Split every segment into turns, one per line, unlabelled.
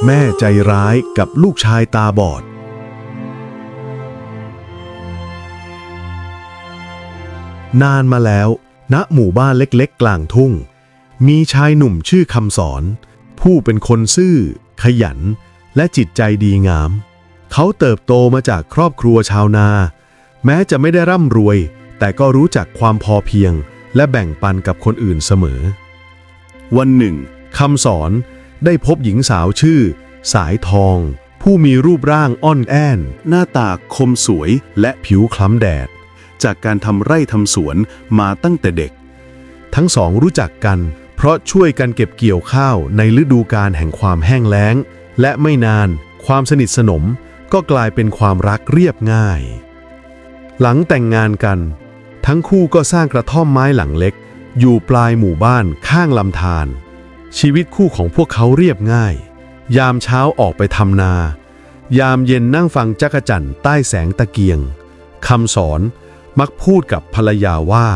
แม่ใจร้ายกับลูกชายตาบอดนานมาแล้วณหมู่บ้านเล็กๆกลางทุ่งมีชายหนุ่มชื่อคำสอนผู้เป็นคนซื่อขยันและจิตใจดีงามเขาเติบโตมาจากครอบครัวชาวนาแม้จะไม่ได้ร่ำรวยแต่ก็รู้จักความพอเพียงและแบ่งปันกับคนอื่นเสมอวันหนึ่งคำสอนได้พบหญิงสาวชื่อสายทองผู้มีรูปร่างอ่อนแอ้นหน้าตาคมสวยและผิวคล้ำแดดจากการทำไร่ทำสวนมาตั้งแต่เด็กทั้งสองรู้จักกันเพราะช่วยกันเก็บเกี่ยวข้าวในฤดูกาลแห่งความแห้งแล้งและไม่นานความสนิทสนมก็กลายเป็นความรักเรียบง่ายหลังแต่งงานกันทั้งคู่ก็สร้างกระท่อมไม้หลังเล็กอยู่ปลายหมู่บ้านข้างลำธารชีวิตคู่ของพวกเขาเรียบง่ายยามเช้าออกไปทำนายามเย็นนั่งฟังจักจั่นใต้แสงตะเกียงคำสอนมักพูดกับภรรยาว่า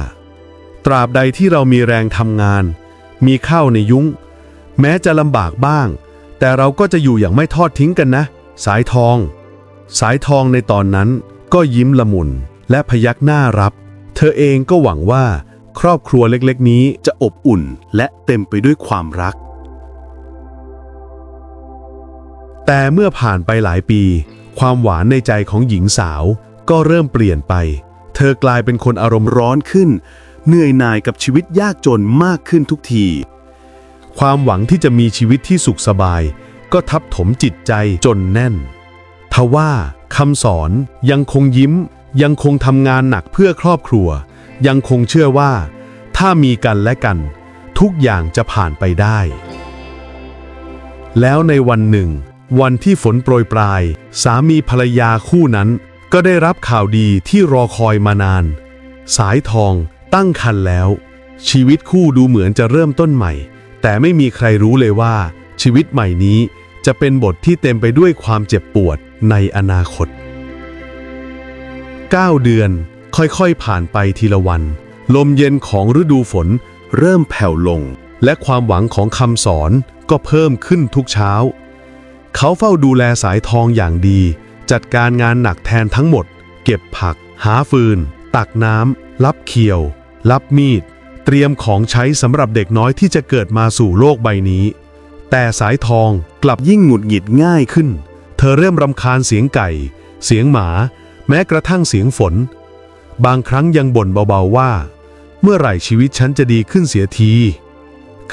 ตราบใดที่เรามีแรงทำงานมีข้าวในยุ้งแม้จะลำบากบ้างแต่เราก็จะอยู่อย่างไม่ทอดทิ้งกันนะสายทองในตอนนั้นก็ยิ้มละมุนและพยักหน้ารับเธอเองก็หวังว่าครอบครัวเล็กๆนี้จะอบอุ่นและเต็มไปด้วยความรักแต่เมื่อผ่านไปหลายปีความหวานในใจของหญิงสาวก็เริ่มเปลี่ยนไปเธอกลายเป็นคนอารมณ์ร้อนขึ้นเหนื่อยหน่ายกับชีวิตยากจนมากขึ้นทุกทีความหวังที่จะมีชีวิตที่สุขสบายก็ทับถมจิตใจจนแน่นทว่าคำสอนยังคงยิ้มยังคงทำงานหนักเพื่อครอบครัวยังคงเชื่อว่าถ้ามีกันและกันทุกอย่างจะผ่านไปได้แล้วในวันหนึ่งวันที่ฝนโปรยปลายสามีภรรยาคู่นั้นก็ได้รับข่าวดีที่รอคอยมานานสายทองตั้งครรภ์แล้วชีวิตคู่ดูเหมือนจะเริ่มต้นใหม่แต่ไม่มีใครรู้เลยว่าชีวิตใหม่นี้จะเป็นบทที่เต็มไปด้วยความเจ็บปวดในอนาคต9 เดือนค่อยๆผ่านไปทีละวันลมเย็นของฤดูฝนเริ่มแผ่วลงและความหวังของคำสอนก็เพิ่มขึ้นทุกเช้าเขาเฝ้าดูแลสายทองอย่างดีจัดการงานหนักแทนทั้งหมดเก็บผักหาฟืนตักน้ำรับเขียวรับมีดเตรียมของใช้สำหรับเด็กน้อยที่จะเกิดมาสู่โลกใบนี้แต่สายทองกลับยิ่งหงุดหงิดง่ายขึ้นเธอเริ่มรำคาญเสียงไก่เสียงหมาแม้กระทั่งเสียงฝนบางครั้งยังบ่นเบาๆว่าเมื่อไหร่ชีวิตฉันจะดีขึ้นเสียที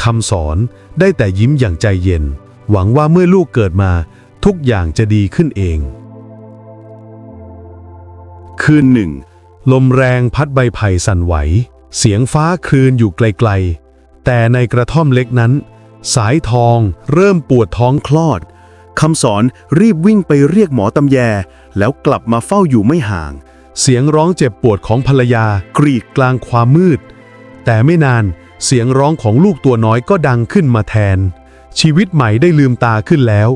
คำสอนได้แต่ยิ้มอย่างใจเย็นหวังว่าเมื่อลูกเกิดมาทุกอย่างจะดีขึ้นเองคืนหนึ่งลมแรงพัดใบไผ่สั่นไหวเสียงฟ้าคลื่นอยู่ไกลๆแต่ในกระท่อมเล็กนั้นสายทองเริ่มปวดท้องคลอดคำสอนรีบวิ่งไปเรียกหมอตำแยแล้วกลับมาเฝ้าอยู่ไม่ห่างเสียงร้องเจ็บปวดของภรรยากรีดกลางความมืดแต่ไม่นานเสียงร้องของลูกตัวน้อยก็ดังขึ้นมาแทนชีวิตใหม่ได้ลืมตาขึ้นแล้ว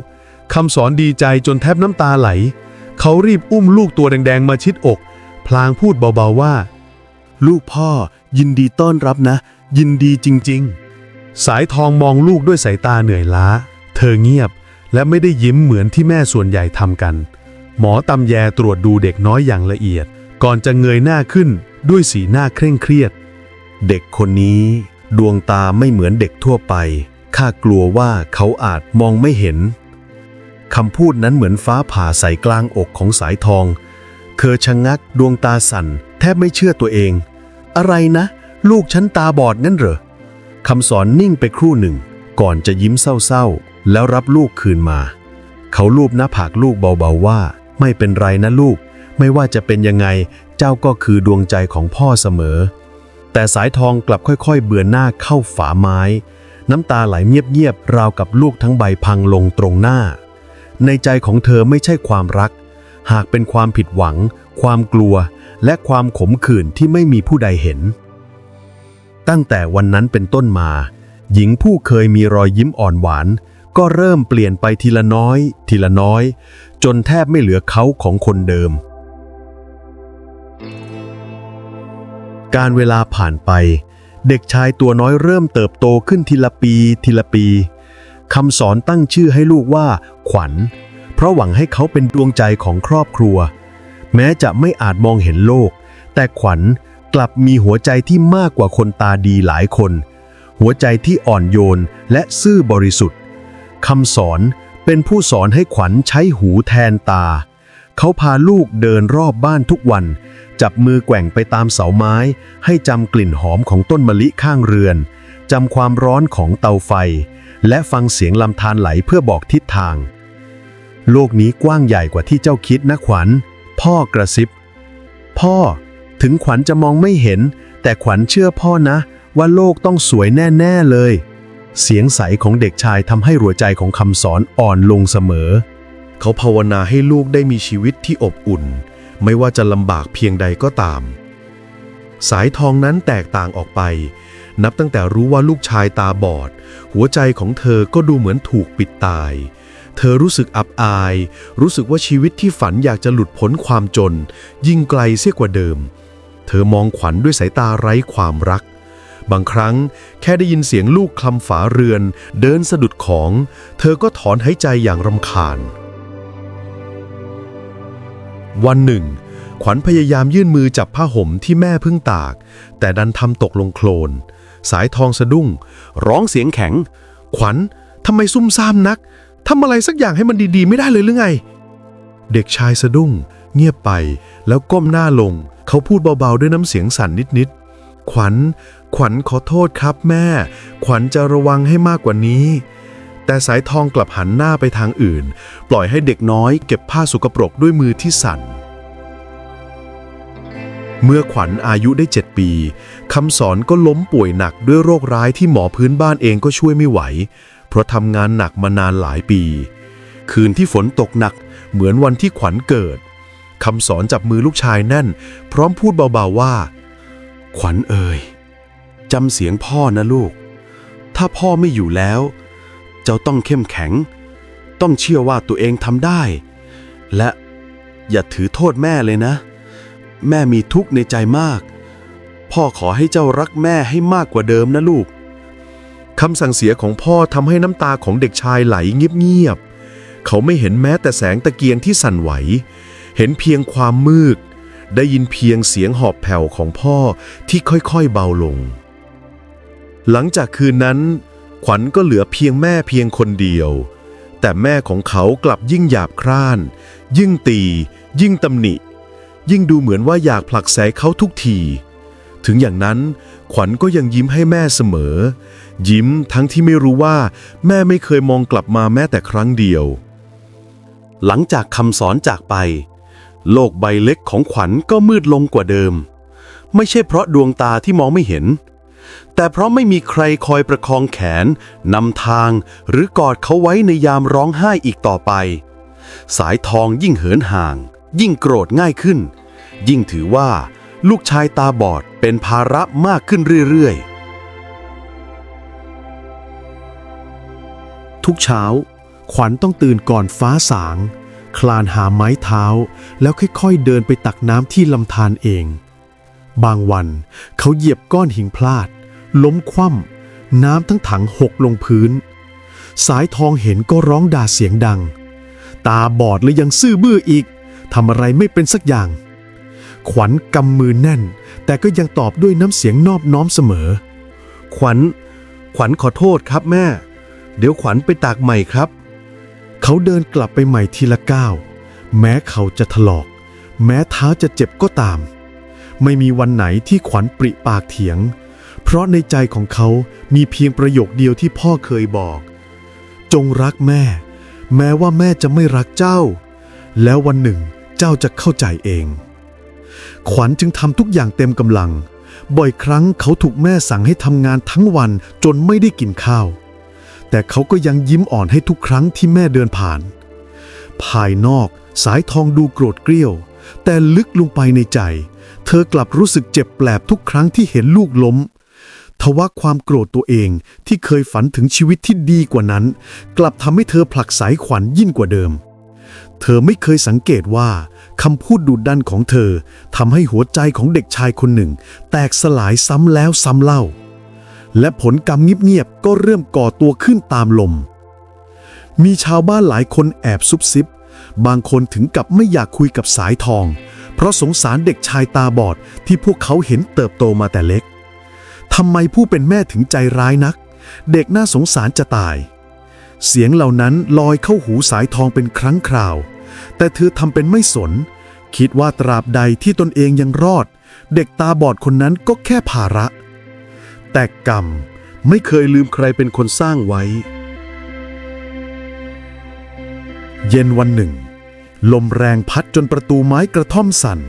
คำสอนดีใจจนแทบน้ำตาไหลเขารีบอุ้มลูกตัวแดงๆมาชิดอกพลางพูดเบาๆว่าลูกพ่อยินดีต้อนรับนะยินดีจริงๆสายทองมองลูกด้วยสายตาเหนื่อยล้าเธอเงียบและไม่ได้ยิ้มเหมือนที่แม่ส่วนใหญ่ทำกันหมอตำแยตรวจดูเด็กน้อยอย่างละเอียดก่อนจะเงยหน้าขึ้นด้วยสีหน้าเคร่งเครียดเด็กคนนี้ดวงตาไม่เหมือนเด็กทั่วไปข้ากลัวว่าเขาอาจมองไม่เห็นคำพูดนั้นเหมือนฟ้าผ่าใส่กลางอกของสายทองเธอชะงักดวงตาสั่นแทบไม่เชื่อตัวเองอะไรนะลูกฉันตาบอดงั้นเหรอคำสอนนิ่งไปครู่หนึ่งก่อนจะยิ้มเศร้าๆแล้วรับลูกคืนมาเขาลูบหน้าผากลูกเบาๆว่าไม่เป็นไรนะลูกไม่ว่าจะเป็นยังไงเจ้าก็คือดวงใจของพ่อเสมอแต่สายทองกลับค่อยๆเบือนหน้าเข้าฝาไม้น้ำตาไหลเงียบๆราวกับลูกทั้งใบพังลงตรงหน้าในใจของเธอไม่ใช่ความรักหากเป็นความผิดหวังความกลัวและความขมขื่นที่ไม่มีผู้ใดเห็นตั้งแต่วันนั้นเป็นต้นมาหญิงผู้เคยมีรอยยิ้มอ่อนหวานก็เริ่มเปลี่ยนไปทีละน้อยทีละน้อยจนแทบไม่เหลือเขาของคนเดิมการเวลาผ่านไปเด็กชายตัวน้อยเริ่มเติบโตขึ้นทีละปี คำสอนตั้งชื่อให้ลูกว่าขวัญเพราะหวังให้เขาเป็นดวงใจของครอบครัวแม้จะไม่อาจมองเห็นโลกแต่ขวัญกลับมีหัวใจที่มากกว่าคนตาดีหลายคนหัวใจที่อ่อนโยนและซื่อบริสุทธิ์คำสอนเป็นผู้สอนให้ขวัญใช้หูแทนตาเขาพาลูกเดินรอบบ้านทุกวันจับมือแกว่งไปตามเสาไม้ให้จำกลิ่นหอมของต้นมะลิข้างเรือนจำความร้อนของเตาไฟและฟังเสียงลำธารไหลเพื่อบอกทิศทางโลกนี้กว้างใหญ่กว่าที่เจ้าคิดนะขวัญพ่อกระซิบพ่อถึงขวัญจะมองไม่เห็นแต่ขวัญเชื่อพ่อนะว่าโลกต้องสวยแน่ๆเลยเสียงใสของเด็กชายทำให้หัวใจของคำสอนอ่อนลงเสมอเขาภาวนาให้ลูกได้มีชีวิตที่อบอุ่นไม่ว่าจะลำบากเพียงใดก็ตามสายทองนั้นแตกต่างออกไปนับตั้งแต่รู้ว่าลูกชายตาบอดหัวใจของเธอก็ดูเหมือนถูกปิดตายเธอรู้สึกอับอายรู้สึกว่าชีวิตที่ฝันอยากจะหลุดพ้นความจนยิ่งไกลเสียกว่าเดิมเธอมองขวัญด้วยสายตาไร้ความรักบางครั้งแค่ได้ยินเสียงลูกคลำฝาเรือนเดินสะดุดของเธอก็ถอนหายใจอย่างรำคาญวันหนึ่งขวัญพยายามยื่นมือจับผ้าห่มที่แม่เพิ่งตากแต่ดันทำตกลงโคลนสายทองสะดุ้งร้องเสียงแข็งขวัญทำไมซุ่มซ่ามนักทำอะไรสักอย่างให้มันดีๆไม่ได้เลยหรือไงเด็กชายสะดุ้งเงียบไปแล้วก้มหน้าลงเขาพูดเบาๆด้วยน้ำเสียงสั่นนิดๆขวัญขอโทษครับแม่ขวัญจะระวังให้มากกว่านี้แต่สายทองกลับหันหน้าไปทางอื่นปล่อยให้เด็กน้อยเก็บผ้าสกปรกด้วยมือที่สั่นเมื่อขวัญอายุได้7 ปีคำสอนก็ล้มป่วยหนักด้วยโรคร้ายที่หมอพื้นบ้านเองก็ช่วยไม่ไหวเพราะทำงานหนักมานานหลายปีคืนที่ฝนตกหนักเหมือนวันที่ขวัญเกิดคำสอนจับมือลูกชายแน่นพร้อมพูดเบาๆว่าขวัญเอ่ยจำเสียงพ่อนะลูกถ้าพ่อไม่อยู่แล้วเจ้าต้องเข้มแข็งต้องเชื่อว่าตัวเองทำได้และอย่าถือโทษแม่เลยนะแม่มีทุกข์ในใจมากพ่อขอให้เจ้ารักแม่ให้มากกว่าเดิมนะลูกคำสั่งเสียของพ่อทำให้น้ำตาของเด็กชายไหลเงียบๆเขาไม่เห็นแม้แต่แสงตะเกียงที่สั่นไหวเห็นเพียงความมืดได้ยินเพียงเสียงหอบแผ่วของพ่อที่ค่อยๆเบาลงหลังจากคืนนั้นขวัญก็เหลือเพียงแม่เพียงคนเดียวแต่แม่ของเขากลับยิ่งหยาบคร้านยิ่งตียิ่งตำหนิยิ่งดูเหมือนว่าอยากผลักไสเขาทุกทีถึงอย่างนั้นขวัญก็ยังยิ้มให้แม่เสมอยิ้มทั้งที่ไม่รู้ว่าแม่ไม่เคยมองกลับมาแม้แต่ครั้งเดียวหลังจากคำสอนจากไปโลกใบเล็กของขวัญก็มืดลงกว่าเดิมไม่ใช่เพราะดวงตาที่มองไม่เห็นแต่เพราะไม่มีใครคอยประคองแขนนำทางหรือกอดเขาไว้ในยามร้องไห้อีกต่อไปสายทองยิ่งเหินห่างยิ่งโกรธง่ายขึ้นยิ่งถือว่าลูกชายตาบอดเป็นภาระมากขึ้นเรื่อยๆทุกเช้าขวัญต้องตื่นก่อนฟ้าสางคลานหาไม้เท้าแล้วค่อยๆเดินไปตักน้ำที่ลำธารเองบางวันเขาเหยียบก้อนหินพลาดล้มคว่ำน้ำทั้งถังหกลงพื้นสายทองเห็นก็ร้องด่าเสียงดังตาบอดและยังซื่อบื้ออีกทำอะไรไม่เป็นสักอย่างขวัญกำมือแน่นแต่ก็ยังตอบด้วยน้ำเสียงนอบน้อมเสมอขวัญขอโทษครับแม่เดี๋ยวขวัญไปตากใหม่ครับเขาเดินกลับไปใหม่ทีละก้าวแม้เขาจะถลอกแม้เท้าจะเจ็บก็ตามไม่มีวันไหนที่ขวัญปริปากเถียงเพราะในใจของเขามีเพียงประโยคเดียวที่พ่อเคยบอกจงรักแม่แม้ว่าแม่จะไม่รักเจ้าแล้ววันหนึ่งเจ้าจะเข้าใจเองขวัญจึงทำทุกอย่างเต็มกำลังบ่อยครั้งเขาถูกแม่สั่งให้ทำงานทั้งวันจนไม่ได้กินข้าวแต่เขาก็ยังยิ้มอ่อนให้ทุกครั้งที่แม่เดินผ่านภายนอกสายทองดูโกรธเกรี้ยวแต่ลึกลงไปในใจเธอกลับรู้สึกเจ็บแปลบทุกครั้งที่เห็นลูกล้มทว่าความโกรธตัวเองที่เคยฝันถึงชีวิตที่ดีกว่านั้นกลับทำให้เธอผลักไสขวัญยิ่งกว่าเดิมเธอไม่เคยสังเกตว่าคำพูดดุดันของเธอทำให้หัวใจของเด็กชายคนหนึ่งแตกสลายซ้ำแล้วซ้ำเล่าและผลกรรมเงียบๆก็เริ่มก่อตัวขึ้นตามลม
มีชาวบ้านหลายคนแอบซุบซิบบางคนถึงกับไม่อยากคุยกับสายทองเพราะสงสารเด็กชายตาบอดที่พวกเขาเห็นเติบโตมาแต่เล็กทำไมผู้เป็นแม่ถึงใจร้ายนักเด็กน่าสงสารจะตายเสียงเหล่านั้นลอยเข้าหูสายทองเป็นครั้งคราวแต่เธอทำเป็นไม่สนคิดว่าตราบใดที่ตนเองยังรอดเด็กตาบอดคนนั้นก็แค่ภาระแต่กรรมไม่เคยลืมใครเป็นคนสร้างไว้เย็นวันหนึ่งลมแรงพัดจนประตูไม้กระท่อมสั่น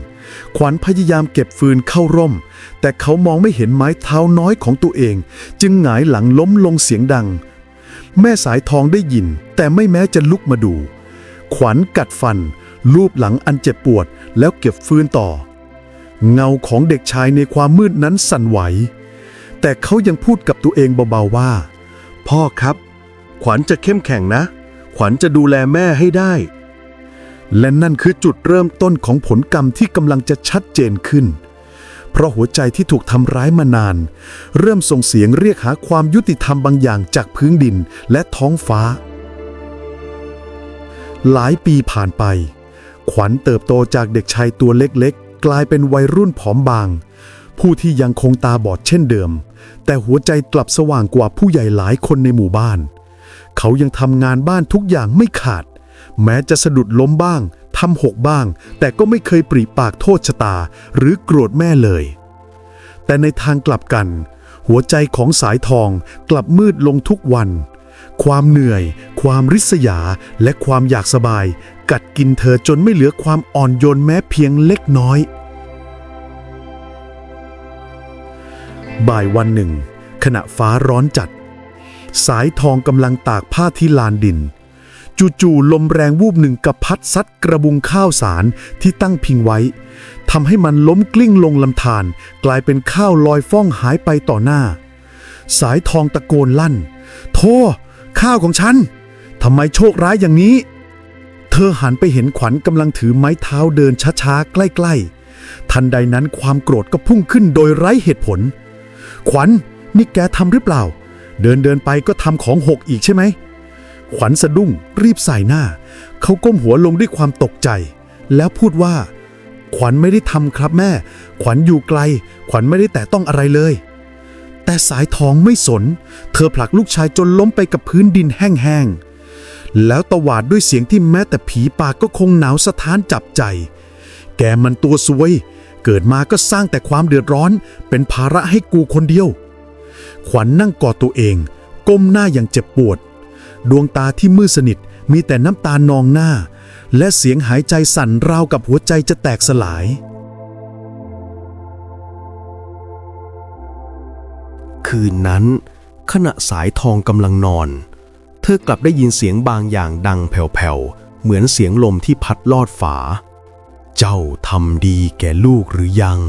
ขวัญพยายามเก็บฟืนเข้าร่มแต่เขามองไม่เห็นไม้เท้าน้อยของตัวเองจึงหงายหลังล้มลงเสียงดังแม่สายทองได้ยินแต่ไม่แม้จะลุกมาดูขวัญกัดฟันลูบหลังอันเจ็บปวดแล้วเก็บฟืนต่อเงาของเด็กชายในความมืดนั้นสั่นไหวแต่เขายังพูดกับตัวเองเบาๆว่าพ่อครับขวัญจะเข้มแข็งนะขวัญจะดูแลแม่ให้ได้และนั่นคือจุดเริ่มต้นของผลกรรมที่กำลังจะชัดเจนขึ้นเพราะหัวใจที่ถูกทำร้ายมานานเริ่มส่งเสียงเรียกหาความยุติธรรมบางอย่างจากพื้นดินและท้องฟ้าหลายปีผ่านไปขวัญเติบโตจากเด็กชายตัวเล็กๆกลายเป็นวัยรุ่นผอมบางผู้ที่ยังคงตาบอดเช่นเดิมแต่หัวใจกลับสว่างกว่าผู้ใหญ่หลายคนในหมู่บ้านเขายังทำงานบ้านทุกอย่างไม่ขาดแม้จะสะดุดล้มบ้างทำหกบ้างแต่ก็ไม่เคยปริปากโทษชะตาหรือโกรธแม่เลยแต่ในทางกลับกันหัวใจของสายทองกลับมืดลงทุกวันความเหนื่อยความริษยาและความอยากสบายกัดกินเธอจนไม่เหลือความอ่อนโยนแม้เพียงเล็กน้อยบ่ายวันหนึ่งขณะฟ้าร้อนจัดสายทองกำลังตากผ้าที่ลานดินจู่ๆลมแรงวูบหนึ่งกระพัดซัดกระบุงข้าวสารที่ตั้งพิงไว้ทำให้มันล้มกลิ้งลงลำธารกลายเป็นข้าวลอยฟ้องหายไปต่อหน้าสายทองตะโกนลั่นโธ่ข้าวของฉันทำไมโชคร้ายอย่างนี้เธอหันไปเห็นขวัญกำลังถือไม้เท้าเดินช้าๆใกล้ๆทันใดนั้นความโกรธก็พุ่งขึ้นโดยไร้เหตุผลขวัญนี่แกทำหรือเปล่าเดินไปก็ทำของหกอีกใช่ไหมขวัญสะดุ้งรีบใส่หน้าเขาก้มหัวลงด้วยความตกใจแล้วพูดว่าขวัญไม่ได้ทำครับแม่ขวัญอยู่ไกลขวัญไม่ได้แตะต้องอะไรเลยแต่สายทองไม่สนเธอผลักลูกชายจนล้มไปกับพื้นดินแห้งๆแล้วตวาดด้วยเสียงที่แม้แต่ผีปากก็คงหนาวสะท้านจับใจแกมันตัวซวยเกิดมาก็สร้างแต่ความเดือดร้อนเป็นภาระให้กูคนเดียวขวัญนั่งกอดตัวเองก้มหน้าอย่างเจ็บปวดดวงตาที่มืดสนิทมีแต่น้ำตานองหน้าและเสียงหายใจสั่นราวกับหัวใจจะแตกสลายคืนนั้นขณะสายทองกำลังนอนเธอกลับได้ยินเสียงบางอย่างดังแผ่วๆเหมือนเสียงลมที่พัดลอดฝาเจ้าทำดีแก่ลูกหรือยัง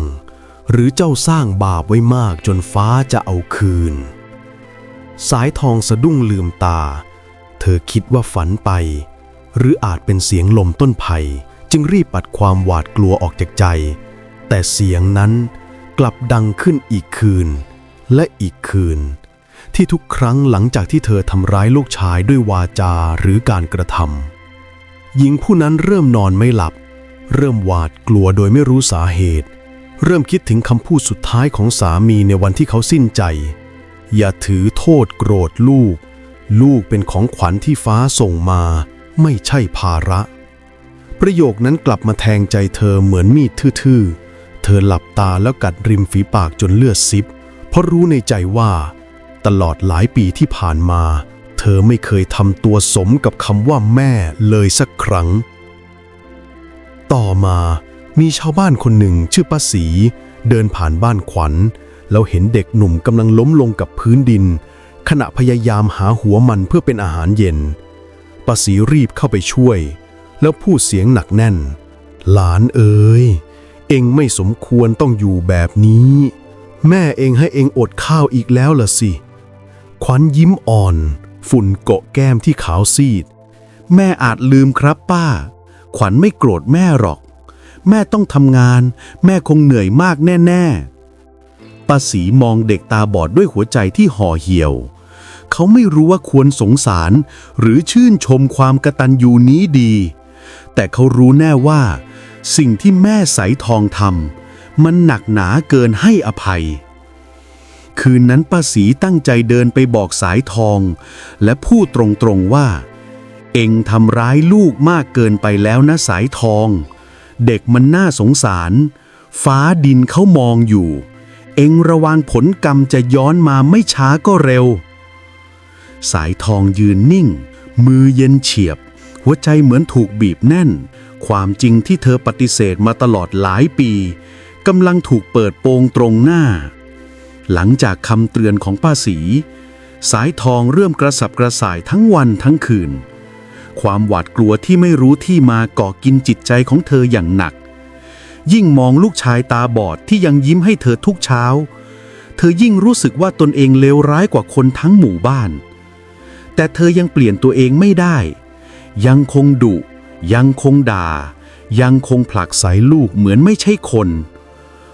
หรือเจ้าสร้างบาปไว้มากจนฟ้าจะเอาคืนสายทองสะดุ้งลืมตาเธอคิดว่าฝันไปหรืออาจเป็นเสียงลมต้นไผ่จึงรีบปัดความหวาดกลัวออกจากใจแต่เสียงนั้นกลับดังขึ้นอีกคืนและอีกคืนที่ทุกครั้งหลังจากที่เธอทำร้ายลูกชายด้วยวาจาหรือการกระทำหญิงผู้นั้นเริ่มนอนไม่หลับเริ่มหวาดกลัวโดยไม่รู้สาเหตุเริ่มคิดถึงคำพูดสุดท้ายของสามีในวันที่เขาสิ้นใจอย่าถือโทษโกรธลูกเป็นของขวัญที่ฟ้าส่งมาไม่ใช่ภาระประโยคนั้นกลับมาแทงใจเธอเหมือนมีดทื่อๆเธอหลับตาแล้วกัดริมฝีปากจนเลือดซิบเพราะรู้ในใจว่าตลอดหลายปีที่ผ่านมาเธอไม่เคยทำตัวสมกับคำว่าแม่เลยสักครั้งต่อมามีชาวบ้านคนหนึ่งชื่อป้าศรีเดินผ่านบ้านขวัญแล้วเห็นเด็กหนุ่มกำลังล้มลงกับพื้นดินขณะพยายามหาหัวมันเพื่อเป็นอาหารเย็นป้าศรีรีบเข้าไปช่วยแล้วพูดเสียงหนักแน่นหลานเอ๋ยเอ็งไม่สมควรต้องอยู่แบบนี้แม่เอ็งให้เอ็งอดข้าวอีกแล้วล่ะสิขวัญยิ้มอ่อนฝุ่นเกาะแก้มที่ขาวซีดแม่อาจลืมครับป้าขวัญไม่โกรธแม่หรอกแม่ต้องทำงานแม่คงเหนื่อยมากแน่ๆป้าศรีมองเด็กตาบอดด้วยหัวใจที่ห่อเหี่ยวเข
เขาไม่รู้ว่าควรสงสารหรือชื่นชมความกตัญญูนี้ดีแต่เขารู้แน่ว่าสิ่งที่แม่สายทองทำมันหนักหนาเกินให้อภัยคืนนั้นป้าศรีตั้งใจเดินไปบอกสายทองและพูดตรงๆว่าเอ็งทำร้ายลูกมากเกินไปแล้วนะสายทองเด็กมันน่าสงสารฟ้าดินเขามองอยู่เอ็งระวังผลกรรมจะย้อนมาไม่ช้าก็เร็วสายทองยืนนิ่งมือเย็นเฉียบหัวใจเหมือนถูกบีบแน่นความจริงที่เธอปฏิเสธมาตลอดหลายปีกำลังถูกเปิดโปงตรงหน้าหลังจากคำเตือนของป้าศรีสายทองเริ่มกระสับกระส่ายทั้งวันทั้งคืนความหวาดกลัวที่ไม่รู้ที่มาก่อกินจิตใจของเธออย่างหนักยิ่งมองลูกชายตาบอดที่ยังยิ้มให้เธอทุกเช้าเธอยิ่งรู้สึกว่าตนเองเลวร้ายกว่าคนทั้งหมู่บ้านแต่เธอยังเปลี่ยนตัวเองไม่ได้ยังคงดุยังคงด่ายังคงผลักไสลูกเหมือนไม่ใช่คน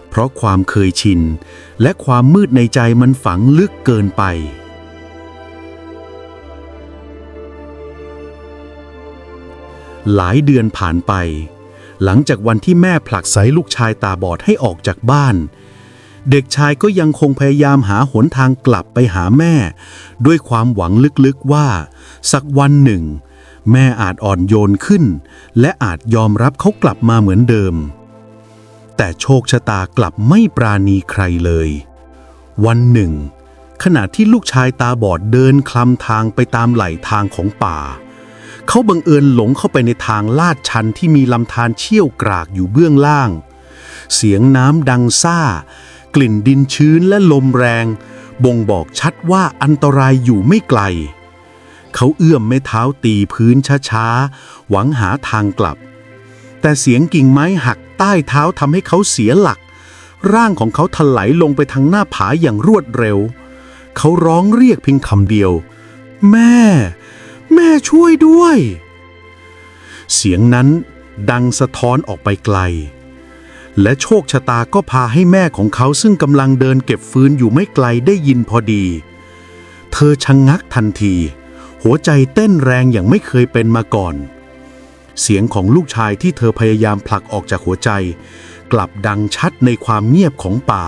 เพราะความเคยชินและความมืดในใจมันฝังลึกเกินไปหลายเดือนผ่านไปหลังจากวันที่แม่ผลักไสลูกชายตาบอดให้ออกจากบ้านเด็กชายก็ยังคงพยายามหาหนทางกลับไปหาแม่ด้วยความหวังลึกๆว่าสักวันหนึ่งแม่อาจอ่อนโยนขึ้นและอาจยอมรับเขากลับมาเหมือนเดิมแต่โชคชะตากลับไม่ปราณีใครเลยวันหนึ่งขณะที่ลูกชายตาบอดเดินคลำทางไปตามไหล่ทางของป่าเขาบังเอิญหลงเข้าไปในทางลาดชันที่มีลำธารเชี่ยวกรากอยู่เบื้องล่างเสียงน้ำดังซ่ากลิ่นดินชื้นและลมแรงบ่งบอกชัดว่าอันตรายอยู่ไม่ไกลเขาเอื้อมไม้เท้าตีพื้นช้าๆหวังหาทางกลับแต่เสียงกิ่งไม้หักใต้เท้าทำให้เขาเสียหลักร่างของเขาถลายลงไปทางหน้าผาอย่างรวดเร็วเขาร้องเรียกเพียงคำเดียวแม่ช่วยด้วยเสียงนั้นดังสะท้อนออกไปไกลและโชคชะตาก็พาให้แม่ของเขาซึ่งกำลังเดินเก็บฟืนอยู่ไม่ไกลได้ยินพอดีเธอชะงักทันทีหัวใจเต้นแรงอย่างไม่เคยเป็นมาก่อนเสียงของลูกชายที่เธอพยายามผลักออกจากหัวใจกลับดังชัดในความเงียบของป่า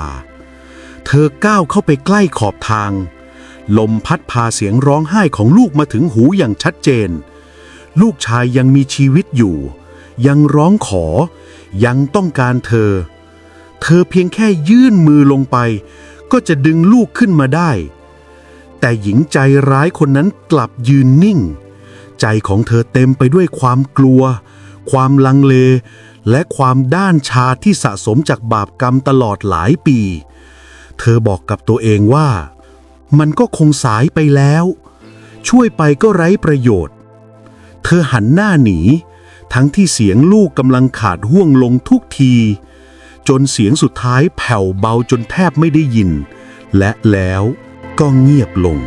เธอก้าวเข้าไปใกล้ขอบทางลมพัดพาเสียงร้องไห้ของลูกมาถึงหูอย่างชัดเจนลูกชายยังมีชีวิตอยู่ยังร้องขอยังต้องการเธอเพียงแค่ยื่นมือลงไปก็จะดึงลูกขึ้นมาได้แต่หญิงใจร้ายคนนั้นกลับยืนนิ่งใจของเธอเต็มไปด้วยความกลัวความลังเลและความด้านชาที่สะสมจากบาปกรรมตลอดหลายปีเธอบอกกับตัวเองว่ามันก็คงสายไปแล้วช่วยไปก็ไร้ประโยชน์เธอหันหน้าหนีทั้งที่เสียงลูกกำลังขาดห่วงลงทุกทีจนเสียงสุดท้ายแผ่วเบาจนแทบไม่ได้ยินและแล้วก็เงียบลง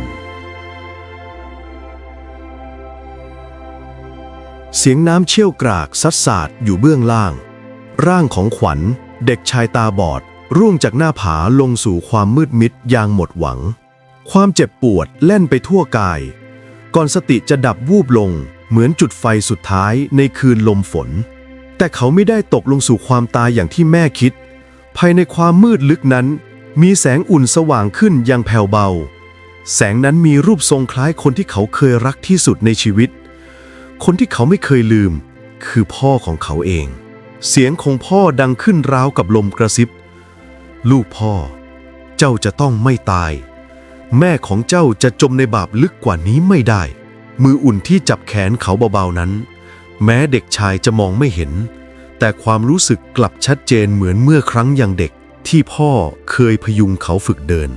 เสียงน้ำเชี่ยวกรากซัดสาดอยู่เบื้องล่างร่างของขวัญเด็กชายตาบอดร่วงจากหน้าผาลงสู่ความมืดมิดอย่างหมดหวังความเจ็บปวดแล่นไปทั่วกายก่อนสติจะดับวูบลงเหมือนจุดไฟสุดท้ายในคืนลมฝนแต่เขาไม่ได้ตกลงสู่ความตายอย่างที่แม่คิดภายในความมืดลึกนั้นมีแสงอุ่นสว่างขึ้นอย่างแผ่วเบาแสงนั้นมีรูปทรงคล้ายคนที่เขาเคยรักที่สุดในชีวิตคนที่เขาไม่เคยลืมคือพ่อของเขาเองเสียงของพ่อดังขึ้นราวกับลมกระซิบลูกพ่อเจ้าจะต้องไม่ตายแม่ของเจ้าจะจมในบาปลึกกว่านี้ไม่ได้มืออุ่นที่จับแขนเขาเบาๆนั้นแม้เด็กชายจะมองไม่เห็นแต่ความรู้สึกกลับชัดเจนเหมือนเมื่อครั้งยังเด็กที่พ่อเคยพยุงเขาฝึกเดิน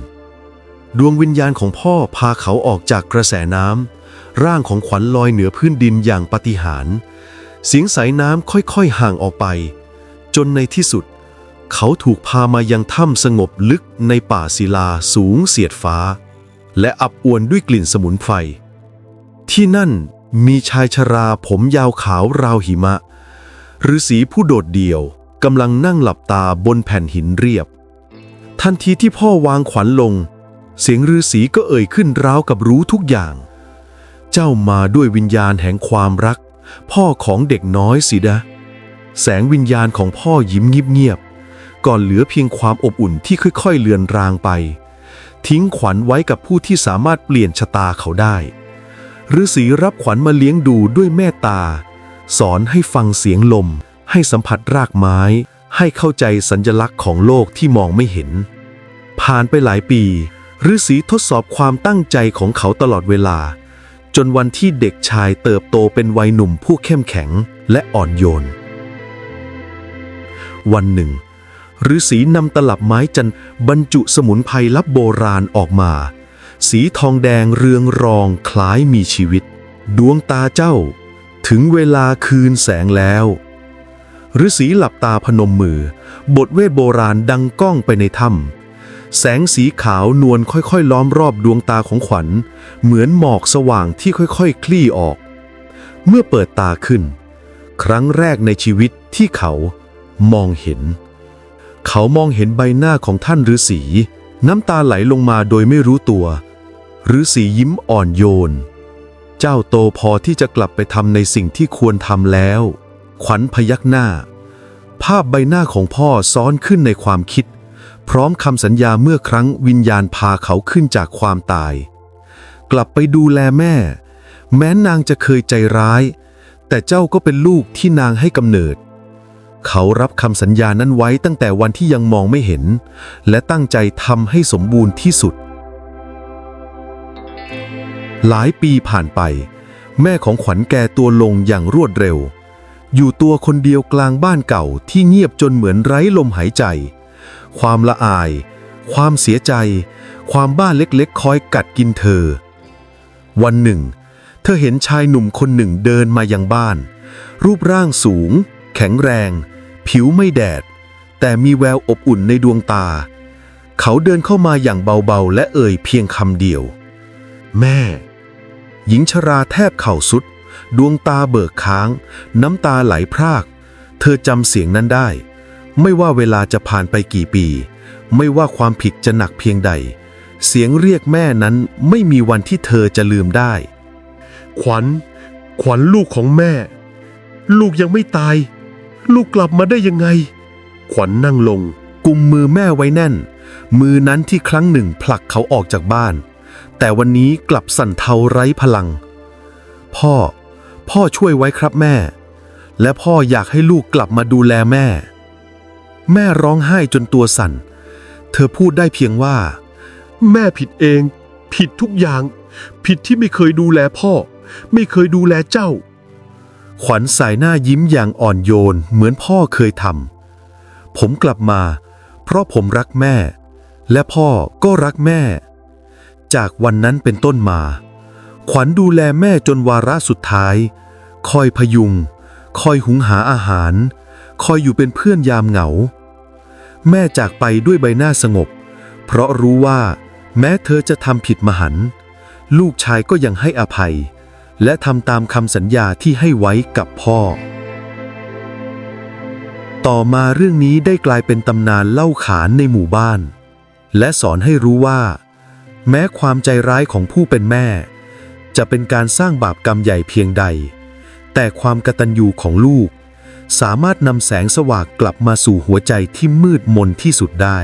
ดวงวิญญาณของพ่อพาเขาออกจากกระแสน้ำร่างของขวัญลอยเหนือพื้นดินอย่างปาฏิหาริย์เสียงสายน้ำค่อยๆห่างออกไปจนในที่สุดเขาถูกพามายังถ้ำสงบลึกในป่าศิลาสูงเสียดฟ้าและอับอวนด้วยกลิ่นสมุนไพรที่นั่นมีชายชราผมยาวขาวราวหิมะฤาษีผู้โดดเดี่ยวกำลังนั่งหลับตาบนแผ่นหินเรียบทันทีที่พ่อวางขวัญลง เสียงฤาษีก็เอ่ยขึ้นราวกับรู้ทุกอย่าง เจ้ามาด้วยวิญญาณแห่งความรักพ่อของเด็กน้อยสินะแสงวิญญาณของพ่อยิ้มเงียบๆก่อนเหลือเพียงความอบอุ่นที่ค่อยๆเลือนรางไปทิ้งขวัญไว้กับผู้ที่สามารถเปลี่ยนชะตาเขาได้ฤาษีรับขวัญมาเลี้ยงดูด้วยเมตตาสอนให้ฟังเสียงลมให้สัมผัสรากไม้ให้เข้าใจสัญลักษณ์ของโลกที่มองไม่เห็นผ่านไปหลายปีฤาษีทดสอบความตั้งใจของเขาตลอดเวลาจนวันที่เด็กชายเติบโตเป็นวัยหนุ่มผู้เข้มแข็งและอ่อนโยนวันหนึ่งฤาษีนำตลับไม้จันทร์บรรจุสมุนไพรลับโบราณออกมาสีทองแดงเรืองรองคล้ายมีชีวิตดวงตาเจ้าถึงเวลาคืนแสงแล้วฤาษีหลับตาพนมมือบทเวทโบราณดังก้องไปในถ้ำแสงสีขาวนวลค่อยๆล้อมรอบดวงตาของขวัญเหมือนหมอกสว่างที่ค่อยๆคลี่ออกเมื่อเปิดตาขึ้นครั้งแรกในชีวิตที่เขามองเห็นใบหน้าของท่านฤาษีน้ำตาไหลลงมาโดยไม่รู้ตัวฤาษียิ้มอ่อนโยนเจ้าโตพอที่จะกลับไปทำในสิ่งที่ควรทำแล้วขวัญพยักหน้าภาพใบหน้าของพ่อซ้อนขึ้นในความคิดพร้อมคำสัญญาเมื่อครั้งวิญญาณพาเขาขึ้นจากความตายกลับไปดูแลแม่แม้นางจะเคยใจร้ายแต่เจ้าก็เป็นลูกที่นางให้กำเนิดเขารับคำสัญญานั้นไว้ตั้งแต่วันที่ยังมองไม่เห็นและตั้งใจทำให้สมบูรณ์ที่สุดหลายปีผ่านไปแม่ของขวัญแก่ตัวลงอย่างรวดเร็วอยู่ตัวคนเดียวกลางบ้านเก่าที่เงียบจนเหมือนไร้ลมหายใจความละอายความเสียใจความบ้านเล็กๆคอยกัดกินเธอวันหนึ่งเธอเห็นชายหนุ่มคนหนึ่งเดินมายังบ้านรูปร่างสูงแข็งแรงผิวไม่แดดแต่มีแววอบอุ่นในดวงตาเขาเดินเข้ามาอย่างเบาๆและเอ่ยเพียงคำเดียวแม่หญิงชราแทบเข่าสุดดวงตาเบิกค้างน้ำตาไหลพรากเธอจำเสียงนั้นได้ไม่ว่าเวลาจะผ่านไปกี่ปีไม่ว่าความผิดจะหนักเพียงใดเสียงเรียกแม่นั้นไม่มีวันที่เธอจะลืมได้ขวัญลูกของแม่ลูกยังไม่ตายลูกกลับมาได้ยังไงขวัญนั่งลงกุมมือแม่ไว้แน่นมือนั้นที่ครั้งหนึ่งผลักเขาออกจากบ้านแต่วันนี้กลับสั่นเทาไร้พลังพ่อช่วยไว้ครับแม่และพ่ออยากให้ลูกกลับมาดูแลแม่ร้องไห้จนตัวสั่นเธอพูดได้เพียงว่าแม่ผิดเองผิดทุกอย่างผิดที่ไม่เคยดูแลพ่อไม่เคยดูแลเจ้าขวัญสายหน้ายิ้มอย่างอ่อนโยนเหมือนพ่อเคยทำผมกลับมาเพราะผมรักแม่และพ่อก็รักแม่จากวันนั้นเป็นต้นมาขวัญดูแลแม่จนวาระสุดท้ายคอยพยุงคอยหุงหาอาหารคอยอยู่เป็นเพื่อนยามเหงาแม่จากไปด้วยใบหน้าสงบเพราะรู้ว่าแม้เธอจะทำผิดมหันต์ลูกชายก็ยังให้อภัยและทำตามคำสัญญาที่ให้ไว้กับพ่อต่อมาเรื่องนี้ได้กลายเป็นตำนานเล่าขานในหมู่บ้านและสอนให้รู้ว่าแม้ความใจร้ายของผู้เป็นแม่จะเป็นการสร้างบาปกรรมใหญ่เพียงใดแต่ความกตัญญูของลูกสามารถนำแสงสว่างกลับมาสู่หัวใจที่มืดมนที่สุดได้